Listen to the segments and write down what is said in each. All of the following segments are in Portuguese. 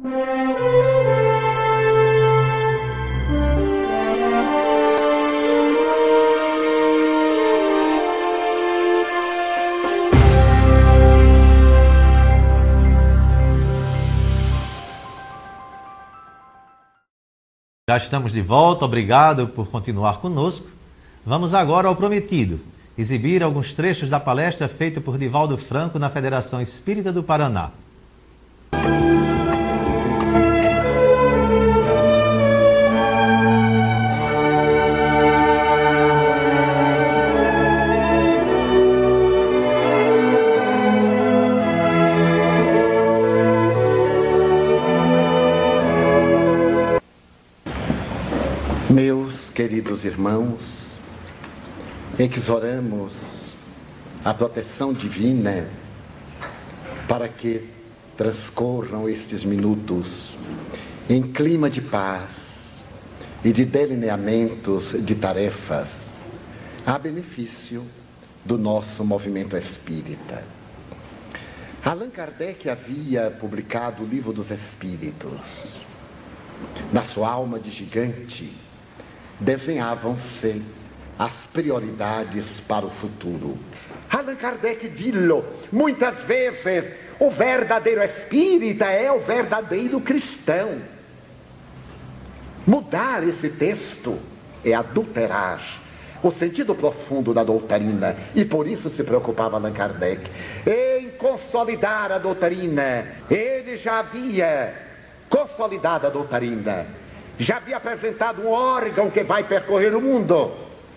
Já estamos de volta, obrigado por continuar conosco. Vamos agora ao prometido, exibir alguns trechos da palestra feita por Divaldo Franco na Federação Espírita do Paraná. Meus queridos irmãos, exoramos a proteção divina para que transcorram estes minutos em clima de paz e de delineamentos de tarefas a benefício do nosso movimento espírita. Allan Kardec havia publicado o Livro dos Espíritos. Na sua alma de gigante desenhavam-se as prioridades para o futuro. Allan Kardec disse muitas vezes: o verdadeiro espírita é o verdadeiro cristão. Mudar esse texto é adulterar o sentido profundo da doutrina, e por isso se preocupava Allan Kardec em consolidar a doutrina. Ele já havia consolidado a doutrina, já havia apresentado um órgão que vai percorrer o mundo.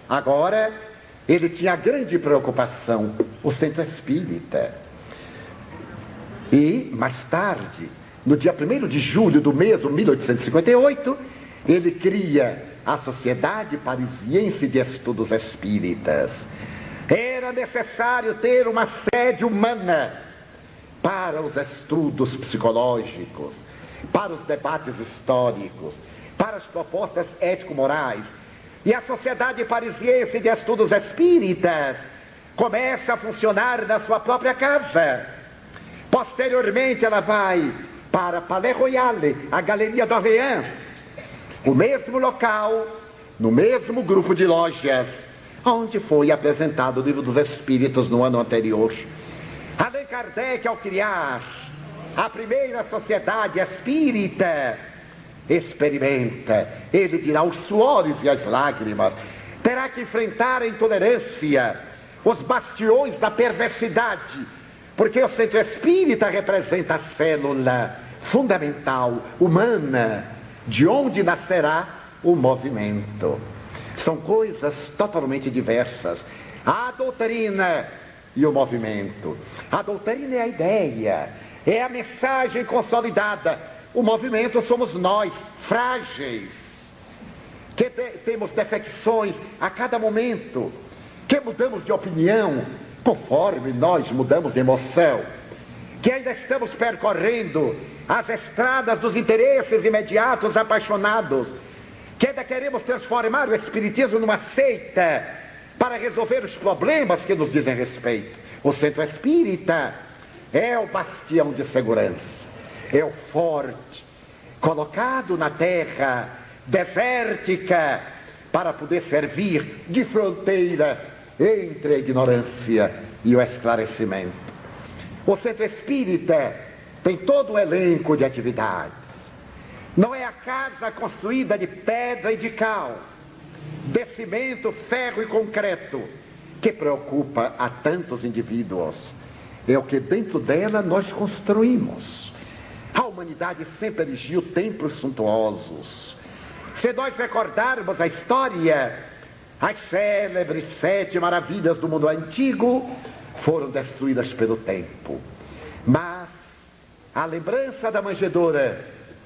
Agora, ele tinha a grande preocupação, o centro espírita. E, mais tarde, no dia 1º de julho do mesmo 1858, ele cria a Sociedade Parisiense de Estudos Espíritas. Era necessário ter uma sede humana para os estudos psicológicos, para os debates históricos, para as propostas ético-morais. E a Sociedade Parisiense de Estudos Espíritas começa a funcionar na sua própria casa. Posteriormente ela vai para Palais Royal, a Galeria d'Orléans, o mesmo local, no mesmo grupo de lojas, onde foi apresentado o Livro dos Espíritos no ano anterior. Allan Kardec, ao criar a primeira sociedade espírita, experimenta, ele dirá, os suores e as lágrimas, terá que enfrentar a intolerância, os bastiões da perversidade, porque o centro espírita representa a célula fundamental, humana, de onde nascerá o movimento. São coisas totalmente diversas, a doutrina e o movimento. A doutrina é a ideia, é a mensagem consolidada. O movimento somos nós, frágeis, que temos defecções a cada momento, que mudamos de opinião conforme nós mudamos de emoção, que ainda estamos percorrendo as estradas dos interesses imediatos apaixonados, que ainda queremos transformar o espiritismo numa seita para resolver os problemas que nos dizem respeito. O centro espírita é o bastião de segurança, é o forte, colocado na terra desértica para poder servir de fronteira entre a ignorância e o esclarecimento. O centro espírita tem todo um elenco de atividades. Não é a casa construída de pedra e de cal, de cimento, ferro e concreto, que preocupa a tantos indivíduos. É o que dentro dela nós construímos. A humanidade sempre erigiu templos suntuosos. Se nós recordarmos a história, as célebres 7 maravilhas do mundo antigo foram destruídas pelo tempo. Mas a lembrança da manjedoura,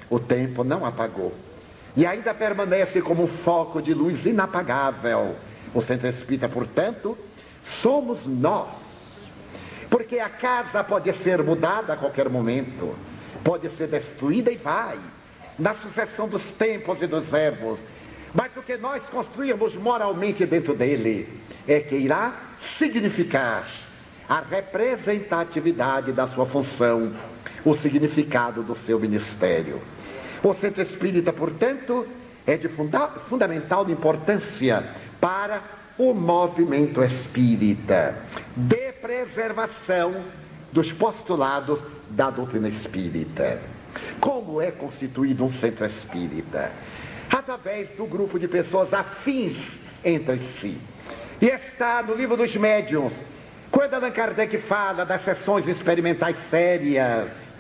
o tempo não apagou. E ainda permanece como um foco de luz inapagável. O centro espírita, portanto, somos nós. Porque a casa pode ser mudada a qualquer momento, pode ser destruída e vai, na sucessão dos tempos e dos erros. Mas o que nós construirmos moralmente dentro dele é que irá significar a representatividade da sua função, o significado do seu ministério. O Centro Espírita, portanto, é de fundamental importância para o movimento espírita, de preservação dos postulados da doutrina espírita. Como é constituído um centro espírita? Através do grupo de pessoas afins entre si. E está no Livro dos Médiuns, quando Allan Kardec fala das sessões experimentais sérias,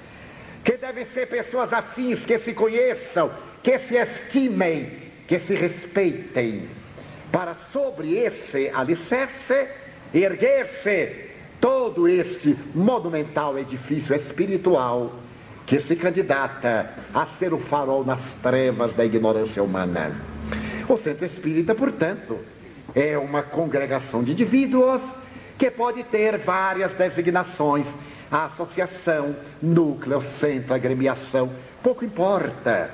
que devem ser pessoas afins, que se conheçam, que se estimem, que se respeitem, para sobre esse alicerce erguer-se todo esse monumental edifício espiritual que se candidata a ser o farol nas trevas da ignorância humana. O Centro Espírita, portanto, é uma congregação de indivíduos que pode ter várias designações: a associação, núcleo, centro, agremiação, pouco importa.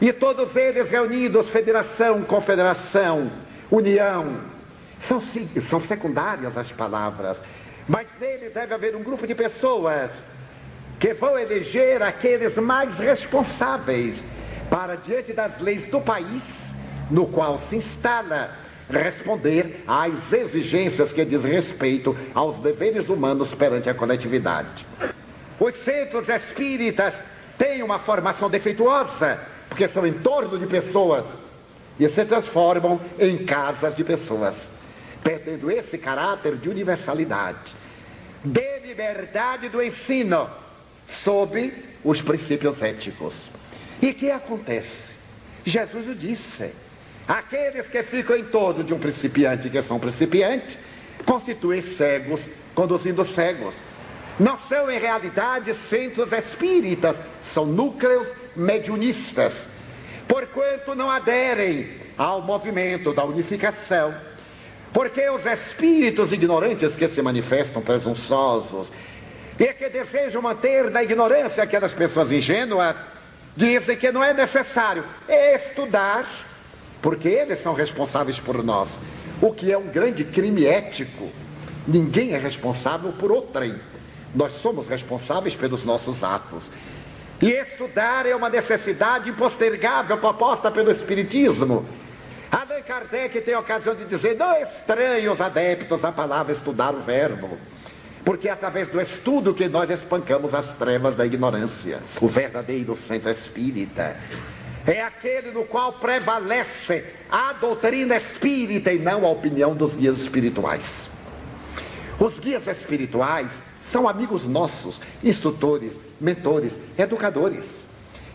E todos eles reunidos, federação, confederação, união, são secundárias as palavras, mas nele deve haver um grupo de pessoas que vão eleger aqueles mais responsáveis para, diante das leis do país no qual se instala, responder às exigências que diz respeito aos deveres humanos perante a coletividade. Os centros espíritas têm uma formação defeituosa, porque são em torno de pessoas e se transformam em casas de pessoas, perdendo esse caráter de universalidade, de liberdade do ensino, sob os princípios éticos. E o que acontece? Jesus o disse: aqueles que ficam em torno de um principiante, que são principiantes, constituem cegos, conduzindo cegos. Não são em realidade centros espíritas, são núcleos mediunistas, porquanto não aderem ao movimento da unificação, porque os espíritos ignorantes que se manifestam presunçosos e que desejam manter na ignorância aquelas pessoas ingênuas, dizem que não é necessário estudar, porque eles são responsáveis por nós, o que é um grande crime ético. Ninguém é responsável por outrem, nós somos responsáveis pelos nossos atos. E estudar é uma necessidade impostergável proposta pelo Espiritismo. Allan Kardec tem a ocasião de dizer: não estranhe os adeptos a palavra estudar o verbo, porque é através do estudo que nós espancamos as trevas da ignorância. O verdadeiro centro espírita é aquele no qual prevalece a doutrina espírita e não a opinião dos guias espirituais. Os guias espirituais são amigos nossos, instrutores, mentores, educadores,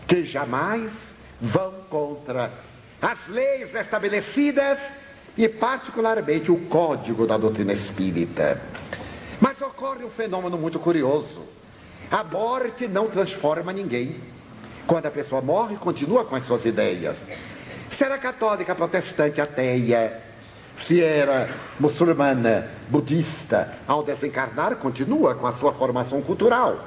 que jamais vão contra as leis estabelecidas e particularmente o código da doutrina espírita. Mas ocorre um fenômeno muito curioso: a morte não transforma ninguém. Quando a pessoa morre, continua com as suas ideias. Se era católica, protestante, ateia, se era muçulmana, budista, ao desencarnar, continua com a sua formação cultural.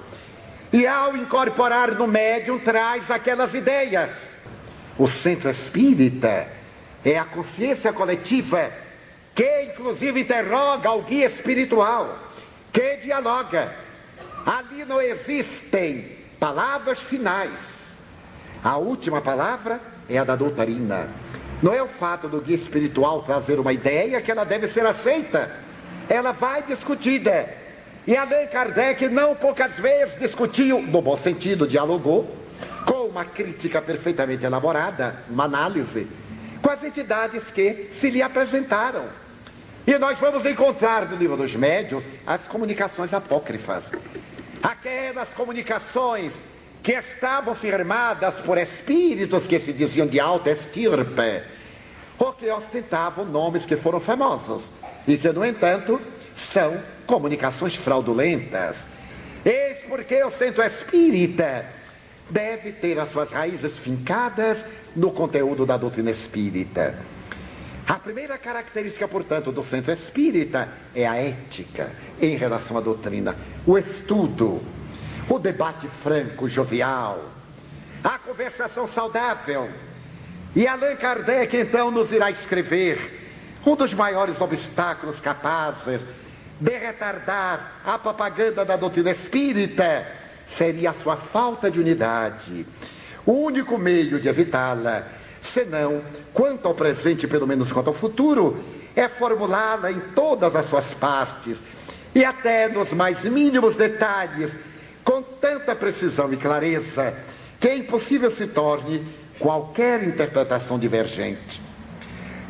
E ao incorporar no médium, traz aquelas ideias. O centro espírita é a consciência coletiva que inclusive interroga o guia espiritual, que dialoga. Ali não existem palavras finais. A última palavra é a da doutrina. Não é o fato do guia espiritual trazer uma ideia que ela deve ser aceita. Ela vai discutida. E Allan Kardec não poucas vezes discutiu, no bom sentido, dialogou, com uma crítica perfeitamente elaborada, uma análise, com as entidades que se lhe apresentaram. E nós vamos encontrar no Livro dos Médiuns as comunicações apócrifas. Aquelas comunicações que estavam firmadas por espíritos que se diziam de alta estirpe, ou que ostentavam nomes que foram famosos, e que, no entanto, são comunicações fraudulentas. Eis porque o centro espírita deve ter as suas raízes fincadas no conteúdo da doutrina espírita. A primeira característica, portanto, do centro espírita é a ética em relação à doutrina, o estudo, o debate franco, jovial, a conversação saudável. E Allan Kardec, então, nos irá escrever um dos maiores obstáculos capazes de retardar a propaganda da doutrina espírita, seria a sua falta de unidade. O único meio de evitá-la, senão, quanto ao presente, pelo menos quanto ao futuro, é formulá-la em todas as suas partes, e até nos mais mínimos detalhes, com tanta precisão e clareza, que é impossível se torne qualquer interpretação divergente.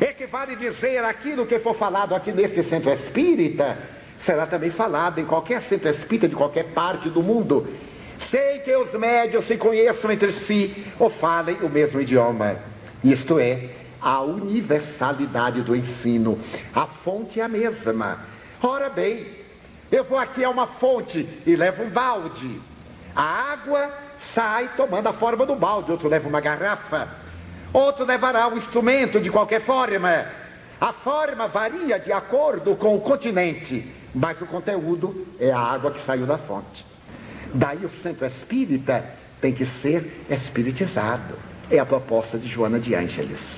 Equivale dizer aquilo que for falado aqui nesse centro espírita, será também falado em qualquer centro espírita de qualquer parte do mundo, sem que os médiuns se conheçam entre si ou falem o mesmo idioma. Isto é, a universalidade do ensino. A fonte é a mesma. Ora bem, eu vou aqui a uma fonte e levo um balde. A água sai tomando a forma do balde, outro leva uma garrafa, outro levará um instrumento de qualquer forma. A forma varia de acordo com o continente, mas o conteúdo é a água que saiu da fonte. Daí o centro espírita tem que ser espiritizado. É a proposta de Joana de Ângeles.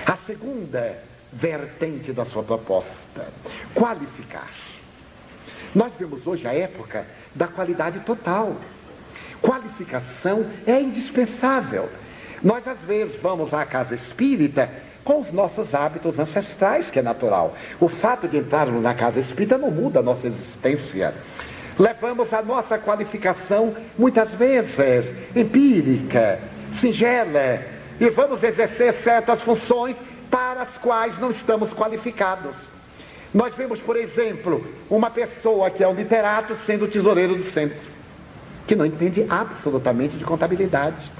A segunda vertente da sua proposta, qualificar. Nós vemos hoje a época da qualidade total. Qualificação é indispensável. Nós às vezes vamos à casa espírita com os nossos hábitos ancestrais, que é natural. O fato de entrarmos na casa espírita não muda a nossa existência. Levamos a nossa qualificação, muitas vezes, empírica, singela, e vamos exercer certas funções para as quais não estamos qualificados. Nós vemos, por exemplo, uma pessoa que é um literato sendo tesoureiro do centro, que não entende absolutamente de contabilidade.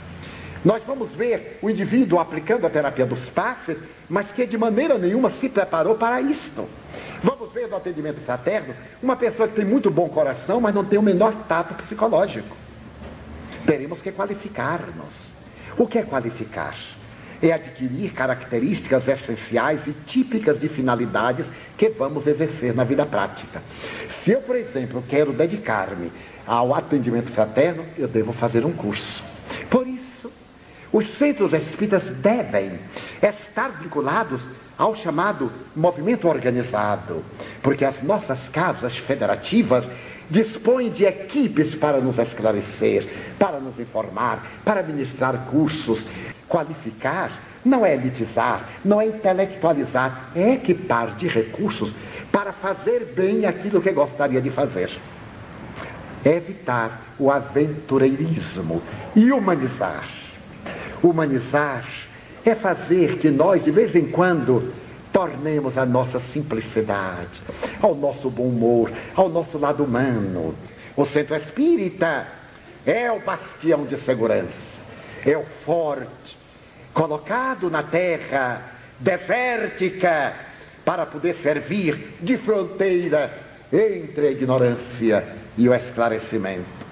Nós vamos ver o indivíduo aplicando a terapia dos passes, mas que de maneira nenhuma se preparou para isto. Vamos ver no atendimento fraterno uma pessoa que tem muito bom coração, mas não tem o menor tato psicológico. Teremos que qualificar-nos. O que é qualificar? É adquirir características essenciais e típicas de finalidades que vamos exercer na vida prática. Se eu, por exemplo, quero dedicar-me ao atendimento fraterno, eu devo fazer um curso. Por isso, os centros espíritas devem estar vinculados ao chamado movimento organizado, porque as nossas casas federativas dispõem de equipes para nos esclarecer, para nos informar, para ministrar cursos. Qualificar não é elitizar, não é intelectualizar, é equipar de recursos para fazer bem aquilo que gostaria de fazer. Evitar o aventureirismo e humanizar. Humanizar é fazer que nós, de vez em quando, tornemos a nossa simplicidade, ao nosso bom humor, ao nosso lado humano. O centro espírita é o bastião de segurança, é o forte, colocado na terra desértica, para poder servir de fronteira entre a ignorância e o esclarecimento.